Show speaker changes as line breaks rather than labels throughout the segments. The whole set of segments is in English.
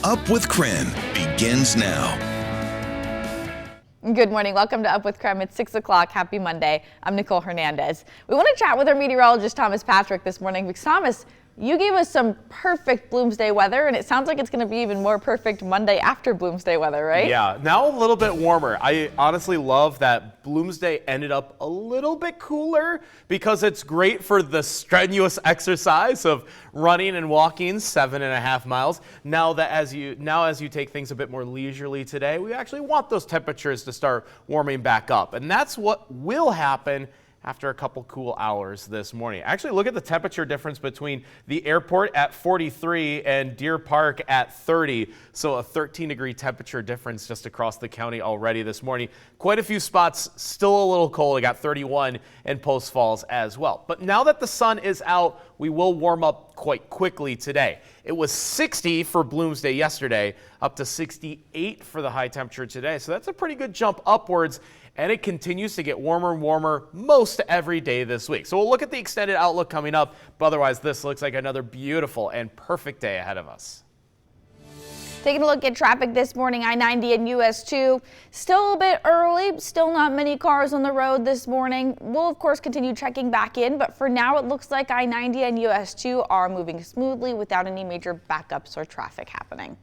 Up with KREM begins now.
Good morning. Welcome to Up with KREM. It's 6 o'clock. Happy Monday. I'm Nicole Hernandez. We want to chat with our meteorologist, Thomas Patrick, this morning. Because Thomas, you gave us some perfect Bloomsday weather, and it sounds like it's going to be even more perfect Monday after Bloomsday weather, right?
Yeah, now a little bit warmer. I honestly love that Bloomsday ended up a little bit cooler because it's great for the strenuous exercise of running and walking 7.5 miles. Now as you take things a bit more leisurely today, we actually want those temperatures to start warming back up, and that's what will happen after a couple cool hours this morning. Actually, look at the temperature difference between the airport at 43 and Deer Park at 30. So a 13-degree temperature difference just across the county already this morning. Quite a few spots still a little cold. I got 31 in Post Falls as well. But now that the sun is out, we will warm up quite quickly today. It was 60 for Bloomsday yesterday, up to 68 for the high temperature today. So that's a pretty good jump upwards. And it continues to get warmer and warmer most every day this week. So we'll look at the extended outlook coming up, but otherwise this looks like another beautiful and perfect day ahead of us.
Taking a look at traffic this morning, I-90 and US 2. Still a bit early, still not many cars on the road this morning. We'll of course continue checking back in, but for now it looks like I-90 and US 2 are moving smoothly without any major backups or traffic happening.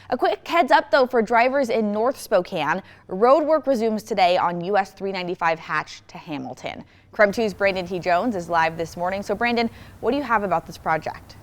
A quick heads up though for drivers in North Spokane. Road work resumes today on US 395 Hatch to Hamilton. KREM 2's Brandon T. Jones is live this morning. So Brandon, what do you have about this project?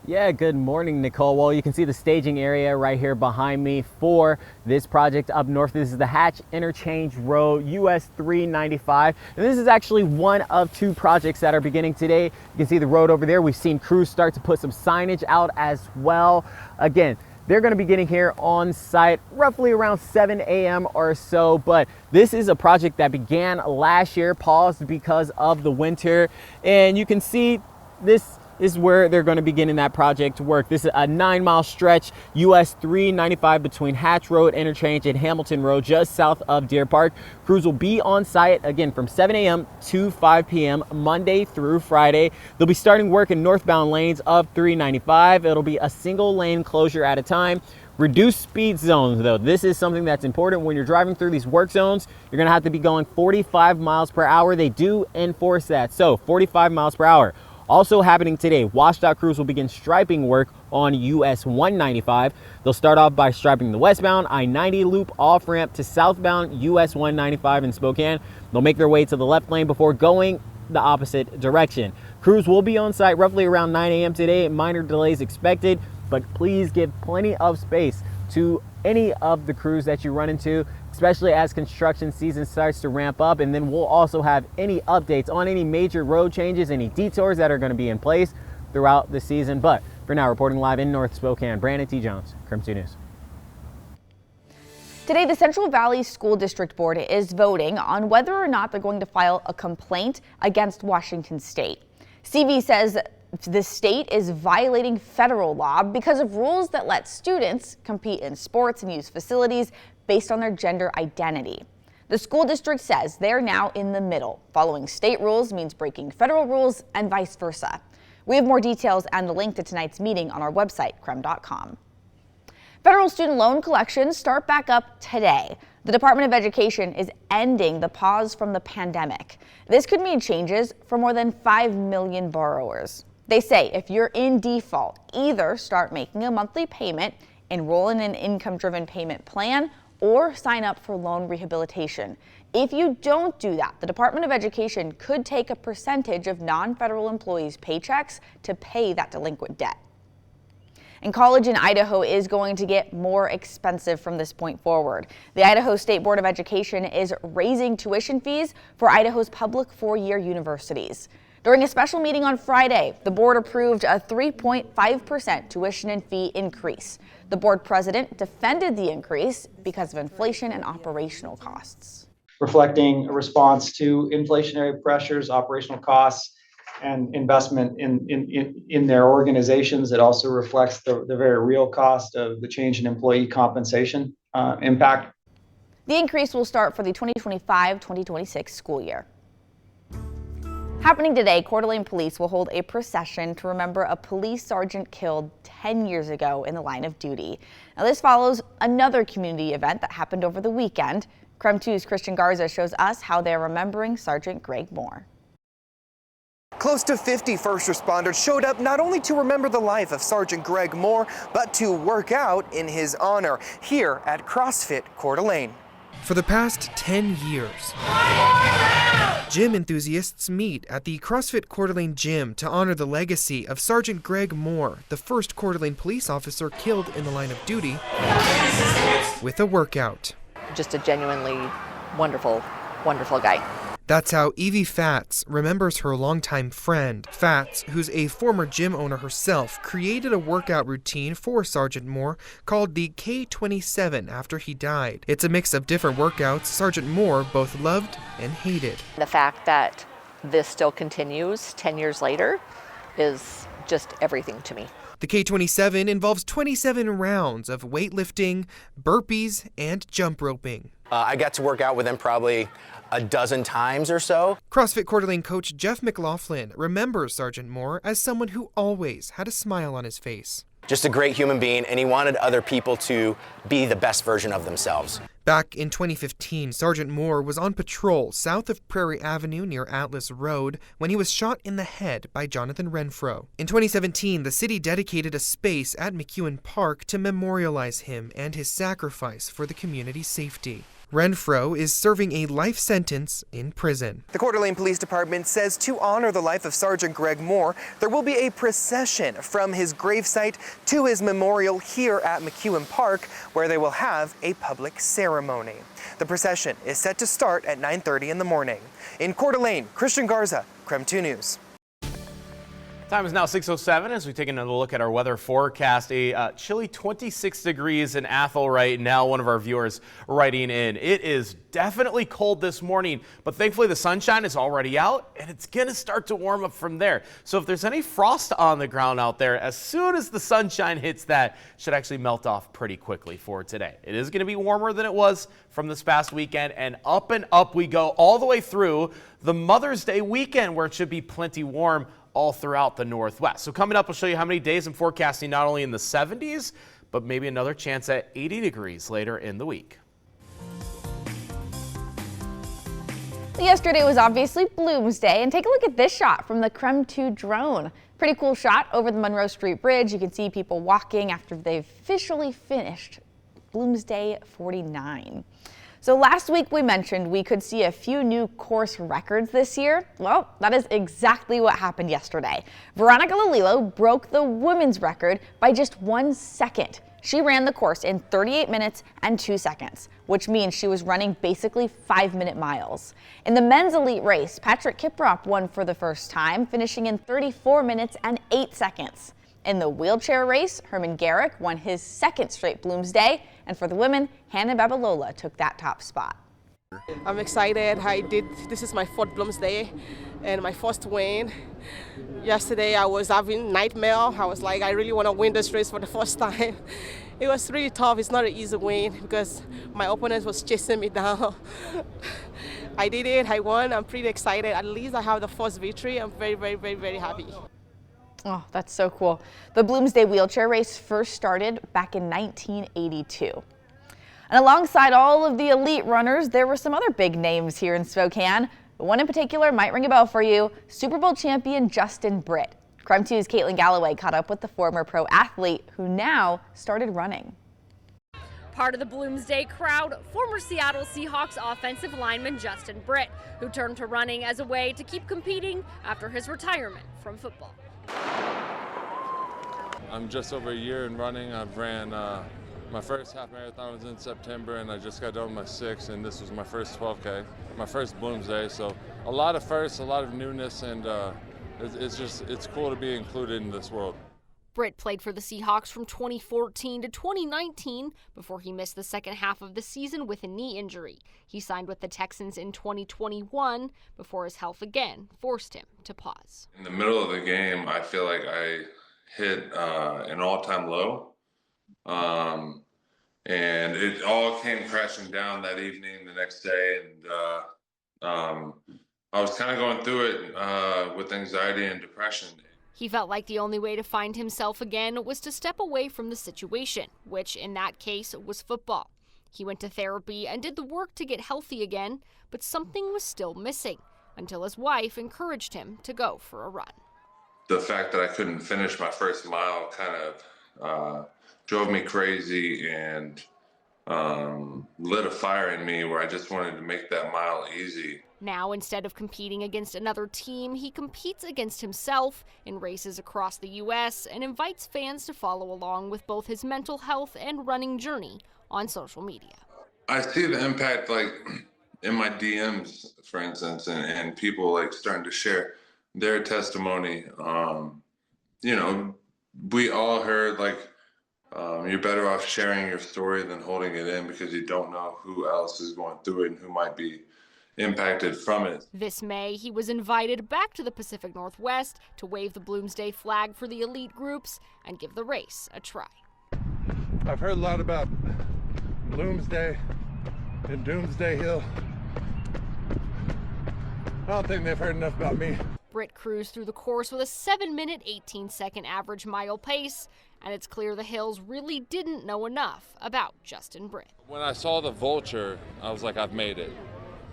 Yeah, good morning, Nicole. Well, you can see the staging area right here behind me for this project up north. This is the Hatch Interchange Road, US 395. And this is actually one of two projects that are beginning today. You can see the road over there. We've seen crews start to put some signage out as well. Again, they're going to be getting here on site roughly around 7 a.m. or so. But this is a project that began last year, paused because of the winter. And you can see this is where they're going to be getting that project to work. This is a 9-mile stretch, US 395 between Hatch Road Interchange and Hamilton Road, just south of Deer Park. Crews will be on site again from 7 a.m. to 5 p.m. Monday through Friday. They'll be starting work in northbound lanes of 395. It'll be a single lane closure at a time. Reduced speed zones though. This is something that's important when you're driving through these work zones. You're going to have to be going 45 miles per hour. They do enforce that. So 45 miles per hour. Also happening today, WashDOT crews will begin striping work on US 195. They'll start off by striping the westbound I-90 loop off-ramp to southbound US 195 in Spokane. They'll make their way to the left lane before going the opposite direction. Crews will be on site roughly around 9 a.m. today. Minor delays expected, but please give plenty of space to any of the crews that you run into, especially as construction season starts to ramp up. And then we'll also have any updates on any major road changes, any detours that are going to be in place throughout the season. But for now, reporting live in North Spokane, Brandon T. Jones, KREM 2 News.
Today, the Central Valley School District Board is voting on whether or not they're going to file a complaint against Washington State. CV says the state is violating federal law because of rules that let students compete in sports and use facilities based on their gender identity. The school district says they're now in the middle. Following state rules means breaking federal rules and vice versa. We have more details and the link to tonight's meeting on our website, krem.com. Federal student loan collections start back up today. The Department of Education is ending the pause from the pandemic. This could mean changes for more than 5 million borrowers. They say if you're in default, either start making a monthly payment, enroll in an income-driven payment plan, or sign up for loan rehabilitation. If you don't do that, the Department of Education could take a percentage of non-federal employees' paychecks to pay that delinquent debt. And college in Idaho is going to get more expensive from this point forward. The Idaho State Board of Education is raising tuition fees for Idaho's public four-year universities. During a special meeting on Friday, the board approved a 3.5% tuition and fee increase. The board president defended the increase because of inflation and operational costs.
Reflecting a response to inflationary pressures, operational costs, and investment in their organizations. It also reflects the very real cost of the change in employee compensation impact.
The increase will start for the 2025-2026 school year. Happening today, Coeur d'Alene police will hold a procession to remember a police sergeant killed 10 years ago in the line of duty. Now, this follows another community event that happened over the weekend. KREM 2's Christian Garza shows us how they're remembering Sergeant Greg Moore.
Close to 50 first responders showed up not only to remember the life of Sergeant Greg Moore, but to work out in his honor here at CrossFit Coeur d'Alene.
For the past 10 years, gym enthusiasts meet at the CrossFit Coeur d'Alene gym to honor the legacy of Sergeant Greg Moore, the first Coeur d'Alene police officer killed in the line of duty, with a workout.
Just a genuinely wonderful, wonderful guy.
That's how Evie Fats remembers her longtime friend. Fats, who's a former gym owner herself, created a workout routine for Sergeant Moore called the K27 after he died. It's a mix of different workouts Sergeant Moore both loved and hated.
The fact that this still continues 10 years later is just everything to me.
The K27 involves 27 rounds of weightlifting, burpees, and jump roping.
I got to work out with him probably a dozen times or so.
CrossFit Coeur d'Alene coach Jeff McLaughlin remembers Sergeant Moore as someone who always had a smile on his face.
Just a great human being, and he wanted other people to be the best version of themselves.
Back in 2015, Sergeant Moore was on patrol south of Prairie Avenue near Atlas Road when he was shot in the head by Jonathan Renfro. In 2017, the city dedicated a space at McEwen Park to memorialize him and his sacrifice for the community's safety. Renfro is serving a life sentence in prison.
The Coeur d'Alene Police Department says to honor the life of Sergeant Greg Moore, there will be a procession from his gravesite to his memorial here at McEwen Park, where they will have a public ceremony. The procession is set to start at 9:30 in the morning. In Coeur d'Alene, Christian Garza, KREM 2 News.
Time is now 6:07 as we take another look at our weather forecast. A chilly 26 degrees in Athol right now. One of our viewers writing in. It is definitely cold this morning, but thankfully the sunshine is already out and it's going to start to warm up from there. So if there's any frost on the ground out there, as soon as the sunshine hits that, should actually melt off pretty quickly for today. It is going to be warmer than it was from this past weekend, and up we go all the way through the Mother's Day weekend, where it should be plenty warm all throughout the Northwest. So coming up, I'll show you how many days I'm forecasting not only in the 70s, but maybe another chance at 80 degrees later in the week.
Yesterday was obviously Bloomsday, and take a look at this shot from the KREM 2 drone. Pretty cool shot over the Monroe Street Bridge. You can see people walking after they've officially finished Bloomsday 49. So last week we mentioned we could see a few new course records this year. Well, that is exactly what happened yesterday. Veronica Lililo broke the women's record by just 1 second. She ran the course in 38 minutes and 2 seconds, which means she was running basically 5-minute miles. In the men's elite race, Patrick Kiprop won for the first time, finishing in 34 minutes and 8 seconds. In the wheelchair race, Herman Garrick won his second straight Bloomsday, and for the women, Hannah Babalola took that top spot.
I'm excited. This is my 4th Bloomsday and my first win. Yesterday I was having nightmare. I was like, I really want to win this race for the first time. It was really tough. It's not an easy win because my opponent was chasing me down. I did it. I won. I'm pretty excited. At least I have the first victory. I'm very, very, very, very happy.
Oh, that's so cool. The Bloomsday wheelchair race first started back in 1982. And alongside all of the elite runners, there were some other big names here in Spokane. One in particular might ring a bell for you, Super Bowl champion Justin Britt. KREM 2's Caitlin Galloway caught up with the former pro athlete who now started running.
Part of the Bloomsday crowd, former Seattle Seahawks offensive lineman Justin Britt, who turned to running as a way to keep competing after his retirement from football.
I'm just over a year in running. I've ran my first half marathon was in September, and I just got done with my 6th, and this was my first 12K, my first Bloomsday. So a lot of firsts, a lot of newness, and it's cool to be included in this world.
Britt played for the Seahawks from 2014 to 2019 before he missed the second half of the season with a knee injury. He signed with the Texans in 2021 before his health again forced him to pause.
In the middle of the game, I feel like I hit an all-time low, and it all came crashing down that evening the next day, and I was kind of going through it with anxiety and depression.
He felt like the only way to find himself again was to step away from the situation, which in that case was football. He went to therapy and did the work to get healthy again, but something was still missing until his wife encouraged him to go for a run.
The fact that I couldn't finish my first mile kind of drove me crazy and lit a fire in me where I just wanted to make that mile easy.
Now, instead of competing against another team, he competes against himself in races across the U.S. and invites fans to follow along with both his mental health and running journey on social media.
I see the impact, like in my DMs, for instance, and people like starting to share their testimony. You know, we all heard like you're better off sharing your story than holding it in, because you don't know who else is going through it and who might be impacted from it.
This May, he was invited back to the Pacific Northwest to wave the Bloomsday flag for the elite groups and give the race a try.
I've heard a lot about Bloomsday and Doomsday Hill. I don't think they've heard enough about me.
Britt cruised through the course with a 7-minute, 18-second average mile pace, and it's clear the hills really didn't know enough about Justin Britt.
When I saw the vulture, I was like, I've made it.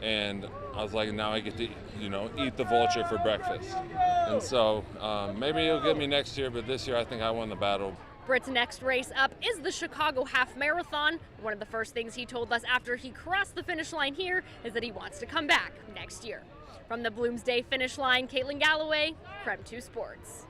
And I was like, now I get to, eat the vulture for breakfast. And so maybe it'll get me next year, but this year I think I won the battle.
Britt's next race up is the Chicago Half Marathon. One of the first things he told us after he crossed the finish line here is that he wants to come back next year. From the Bloomsday finish line, Caitlin Galloway, KREM 2 Sports.